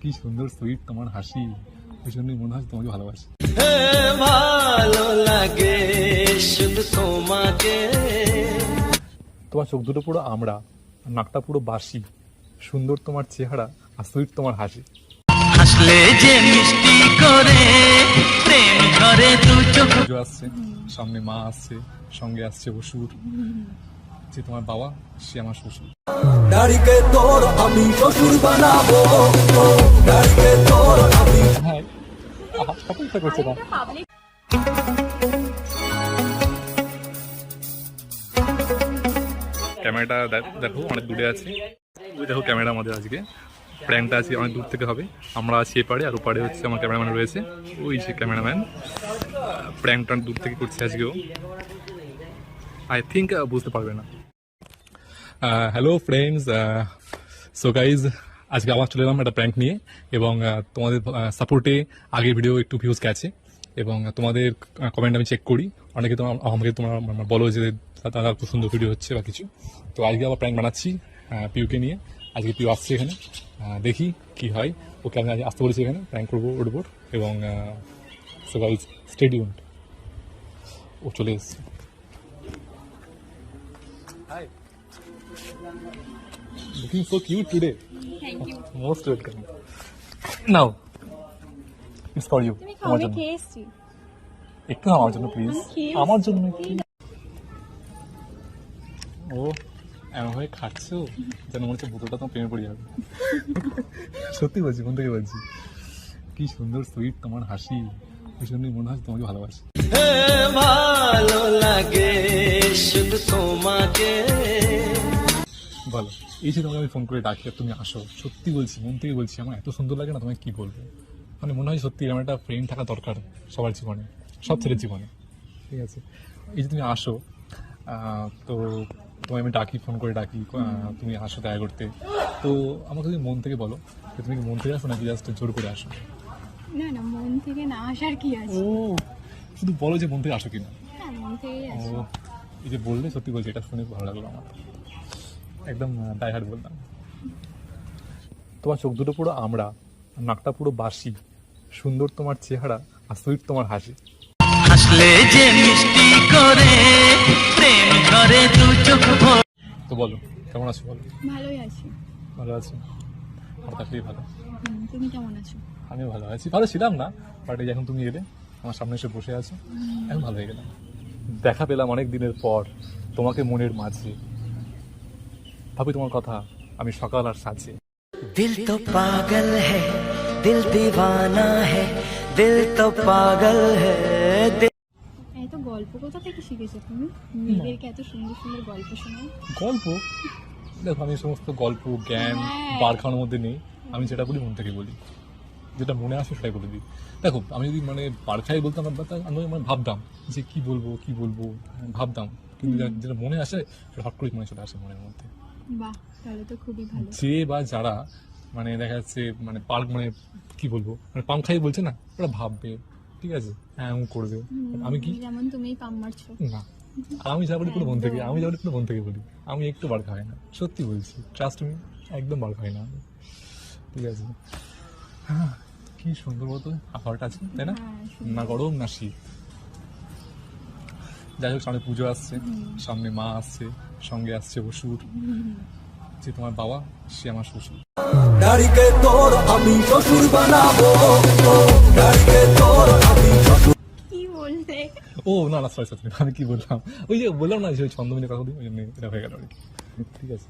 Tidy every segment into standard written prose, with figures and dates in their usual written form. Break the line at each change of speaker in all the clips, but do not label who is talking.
কি সুন্দর সুইট তোমার হাসি, ওই জন্যই মনে হয় তোমাকে ভালোবাসি।
ভালো লাগে শুধু তোমাকে।
তোমার চোখ দুটো পুরো আমড়া, আর নাকটা পুরো বাসি, সুন্দর তোমার চেহারা আর সুইট তোমার হাসি।
হাসলে যে মিষ্টি করে প্রেম করে দু চোখ।
পুজো আসছে, সামনে মা আসছে, সঙ্গে আসছে অসুর, যে তোমার বাবা সে আমার শ্বশুর।
দাড়িকে তোর আমি শ্বশুর বানাবো, দাড়িকে তোর আমি।
হ্যাঁ, সবাই করছে না। ক্যামেরাটা দেখো অনেক দূরে আছে, ওই দেখো ক্যামেরা আমাদের আজকে প্র্যাঙ্কটা আছে অনেক দূর থেকে হবে। আমরা আছি এপারে আর ওপারে হচ্ছে আমার ক্যামেরাম্যান রয়েছে, ওই যে ক্যামেরাম্যান। প্র্যাঙ্কটা দূর থেকে করছে আজকেও, আই থিঙ্ক বুঝতে পারবে না। হ্যালো ফ্রেন্ডস, সো গাইজ আজকে আবার চলে এলাম একটা প্র্যাঙ্ক নিয়ে, এবং তোমাদের সাপোর্টে আগের ভিডিও একটু ভিউজ গেছে, এবং তোমাদের কমেন্ট আমি চেক করি, অনেকে আমাকে তোমরা বলো যে দাদা খুব সুন্দর ভিডিও হচ্ছে বা কিছু। তো আজকে আবার প্র্যাঙ্ক বানাচ্ছি পিউকে নিয়ে। আজকে পিউ আসছে এখানে, দেখি কি হয়। ওকে আমি আজ আসতে বলেছি এখানে, প্র্যাঙ্ক করবো ওর উপর, এবং সো গাইজ স্টে টিউনড। ও চলে এসছে। Hi, looking so cute today.
Thank you.
Most welcome. Now, it's for you.
তুমি
আমার
খাবে
জন্য
খেয়ে এসছি।
একটু আমার জন্য প্লিজ,
আমি খেয়ে
আমার জন্য একটু। ও এমন ভাবে খাচ্ছো যেন মনে হচ্ছে বোতলটা তোমার প্রেমে পড়ে যাবে। সত্যি বলছি, মন থেকে বলছি। কি সুন্দর সুইট তোমার হাসি, ওই জন্যই মনে হয় তোমাকে ভালোবাসি।
ভালো লাগে শুধু তোমাকে।
বলো, এই যে তোমাকে আমি ফোন করে ডাকি আর তুমি আসো, সত্যি বলছি, মন থেকে বলছি, আমার এত সুন্দর লাগে না, তোমায় কি বলবো। মানে মনে হয় সত্যি আমার একটা ফ্রেন্ড থাকা দরকার সবার জীবনে, সব ছেলের জীবনে, ঠিক আছে। এই যে তুমি আসো, তো তোমায় আমি ডাকি, ফোন করে ডাকি, তুমি আসো দেখা করতে। তো আমাকে যদি মন থেকে বলো যে তুমি কি মন থেকে আসো নাকি জাস্ট জোর করে আসো?
না না, মন থেকে না আসার কি আছে।
ও শুধু বলো যে মন থেকে আসো কিনা।
হ্যাঁ, মন থেকেই
ও
আসি।
এই যে বললে, সত্যি বলছি, এটা শুনে ভালো লাগলো আমার, একদম ডাই হার্ট বললাম। তোমার চোখ দুটো পুরো আমড়া, আর নাকটা পুরো বাসি, সুন্দর তোমার চেহারা আর সুইট তোমার হাসি।
হাসলে যে মিষ্টি করে প্রেম করে দু চোখ।
তো বলো কেমন আছো, বলো।
ভালোই আছি।
ভালো আছো, আমার থাকলেই ভালো।
তুমি কেমন আছো?
আমিও ভালো আছি, ভালো ছিলাম না, বাট এই এখন তুমি এলে, আমার সামনে এসে বসে আছো, এখন ভালো হয়ে গেলাম। দেখা পেলাম অনেক দিনের পর তোমাকে মনের মাঝে, ভাবি তোমার কথা আমি সকাল আর সাঁঝে।
दिल तो पागल है दिल दीवाना है दिल तो पागल है
এত গল্প কোথা থেকে শিখেছো তুমি? মেয়েদেরকে এত সুন্দর সুন্দর গল্প শোনাও।
গল্প দেখো, আমি সমস্ত গল্প জ্ঞান
হ্যাঁ।
বার খাওয়ার মধ্যে নেই, আমি যেটা বলি মন থেকে বলি, যেটা মনে আসে সেটাই বলে দিই। দেখো আমি যদি মানে বার খাই বলতাম, আমি মানে ভাবতাম যে কি বলবো কি বলবো, ভাবতাম, কিন্তু যেটা মনে আসে সেটা হট করে মনে চলে আসে মনের মধ্যে।
বাহ, তাহলে তো খুবই ভালো।
যে বা যারা মানে দেখা যাচ্ছে মানে পার্ক মানে কি বলবো, মানে পাম খাই বলছে না, ওরা ভাববে, ঠিক আছে, হ্যাঁ ও করবে, আমি কি
যেমন তুমি পাম মারছো।
না, আমি যা বলি পুরো মন থেকে, আমি যা বলি পুরো মন থেকে বলি, আমি একটু বার খাই না, সত্যি বলছি, ট্রাস্ট মি, একদম বার খাই না আমি, ঠিক আছে। হ্যাঁ, কি সুন্দর মতো আবহাওয়াটা আছে, তাই না?
হ্যাঁ,
না গরম না শীত। যাই হোক, সামনে পুজো আসছে, সামনে মা আসছে, সঙ্গে আসছে অসুর, যে তোমার বাবা সে আমার শ্বশুর।
দাড়িকে তোর আমি শ্বশুর বানাবো, দাড়িকে তোর আমি শ্বশুর।
কি বললে?
ও না না, সরি সরি, আমি কি বললাম, ওই যে বললাম না যে ওই ছন্দমিনের কথা দিই, ওই জন্য এটা হয়ে গেল আর কি, ঠিক আছে,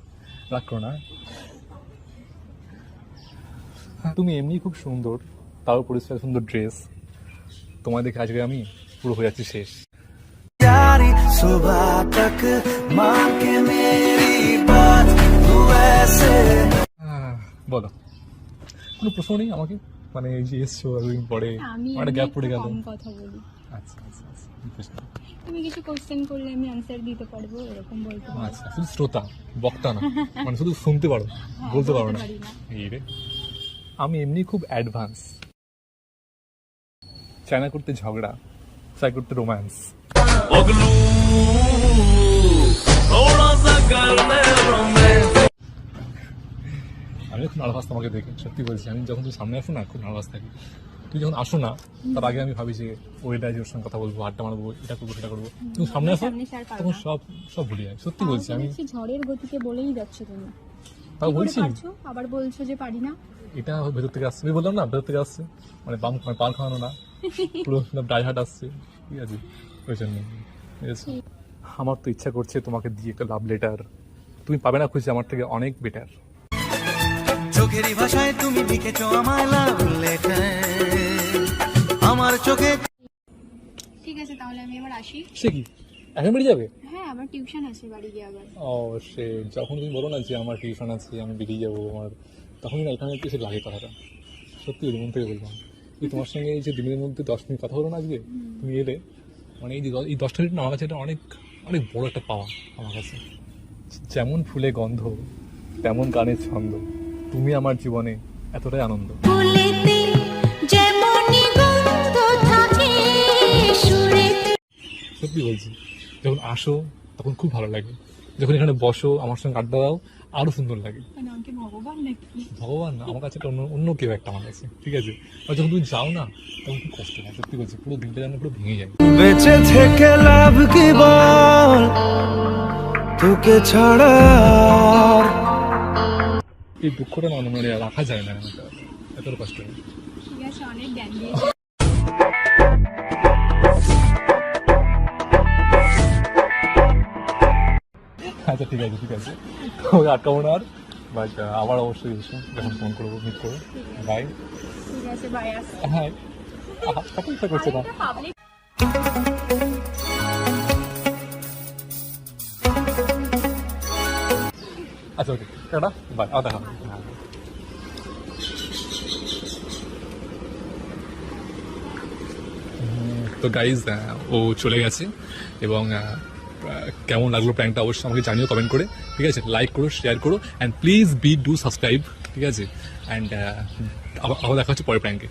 রাগ করো না। তুমি এমনি খুব সুন্দর, তার উপরে সুন্দর ড্রেস, তোমায় দেখে আজকে আমি পুরো হয়ে যাচ্ছি শেষ।
यारी सुबह तक मां के मेरी बात तू ऐसे।
বলো, কোনো প্রশ্ন নেই আমাকে, মানে এই যে এসছো এতদিন পরে,
আমি
একটা গ্যাপ পড়ে গেল।
কম কথা বলি।
আচ্ছা আচ্ছা আচ্ছা, বুঝতে পারছি।
তুমি কিছু কোশ্চেন করলে আমি আনসার দিতে পারবো, এরকম বলতে পারো।
আচ্ছা, শুধু শ্রোতা, বক্তা না, মানে শুধু শুনতে পারো, বলতে পারো না।
পারি না।
এই রে, আমি এমনি খুব অ্যাডভান্স, চাই না করতে ঝগড়া, চাই করতে রোম্যান্স। আমি খুব নার্ভাস তোমাকে দেখে, সত্যি বলছি। আমি যখন তুমি সামনে আসো না, খুব নার্ভাস থাকি। তুই যখন আসো না, তার আগে আমি ভাবি যে ওইটা যে ওর সঙ্গে কথা বলবো, আড্ডা মারবো, এটা করবো, সেটা করবো। তুমি সামনে আসো,
সামনে স্যার পারবা
তখন সব সব ভুলে যাই, সত্যি বলছি। আমি
দেখছি ঝড়ের গতিতে বলেই যাচ্ছ তুমি।
তাও
কি করে
বলছি,
পারছো? আবার বলছো যে পারি না।
এটা ভেতর থেকে আসছে, আমি বললাম না ভেতর থেকে আসছে, মানে বাম মানে পাল খাওয়ানো না, পুরো ড্রাই হার্ট আসছে, ঠিক আছে, ওই জন্য। ঠিক আছে, আমার তো ইচ্ছা করছে তোমাকে দিয়ে একটা লাভ লেটার, তুমি পাবে না খুশি, আমার থেকে অনেক বেটার।
চোখেরই ভাষায় তুমি লিখেছো আমায় লাভ লেটার, আমার চোখে।
ঠিক আছে, তাহলে আমি এবার আসি।
সে কি এখন বেরিয়ে যাবে?
হ্যাঁ, আমার টিউশন আছে, বাড়ি গিয়ে আবার।
ও সে, যখন তুমি বলো না যে আমার টিউশন আছে, আমি বেরিয়ে যাবো, আমার তখনই না এখানে কিছু লাগে কথাটা, সত্যি মন থেকে বললাম। এই তোমার সঙ্গে এই যে দিনের মধ্যে 10 মিনিট কথা হলো না আজকে, তুমি এলে, মানে এই যে এই 10টা মিনিট না আমার কাছে এটা অনেক অনেক বড় একটা পাওয়া আমার কাছে। যেমন ফুলে গন্ধ, তেমন গানের ছন্দ, তুমি আমার জীবনে এতটাই আনন্দ।
ফুলেতে যেমনই গন্ধ থাকে সুরেতে।
সত্যি বলছি, যখন আসো তখন খুব ভালো লাগে, যখন এখানে বসো আমার সঙ্গে আড্ডা দাও আরো সুন্দর লাগে।
মানে আমাকে ভগবান নাকি?
ভগবান না, আমার কাছে এটা অন্য অন্য কেউ একটা আমার কাছে, ঠিক আছে। আর যখন তুমি যাও না, তখন খুব কষ্ট হয়, সত্যি বলছি, পুরো দিনটা যেন পুরো ভেঙে যায়।
বেঁচে থেকে লাভ কি বল, তোকে ছাড়া আর।
এই দুঃখটা না মানে রাখা যায় না, এত কষ্ট হয়।
ঠিক আছে, অনেক জ্ঞান দিয়েছি।
আচ্ছা ঠিক আছে, ঠিক আছে, ওই আটকাবো না আর, বাট আবার অবশ্যই এসো, যখন ফোন করবো, মিট করবো। বাই।
ঠিক আছে, বাই। আসছি।
হ্যাঁ, তখন ইচ্ছা করছে না।
পাবলিক
আচ্ছা ওকে, টাটা, বাই, দেখা হবে। হ্যাঁ। তো গাইজ, ও চলে গেছে, এবং কেমন লাগলো প্র্যাঙ্কটা অবশ্যই আমাকে জানিও কমেন্ট করে, ঠিক আছে। লাইক করো, শেয়ার করো, অ্যান্ড প্লিজ ডু সাবস্ক্রাইব, ঠিক আছে। অ্যান্ড আবার দেখা হচ্ছে পরের প্র্যাঙ্কে।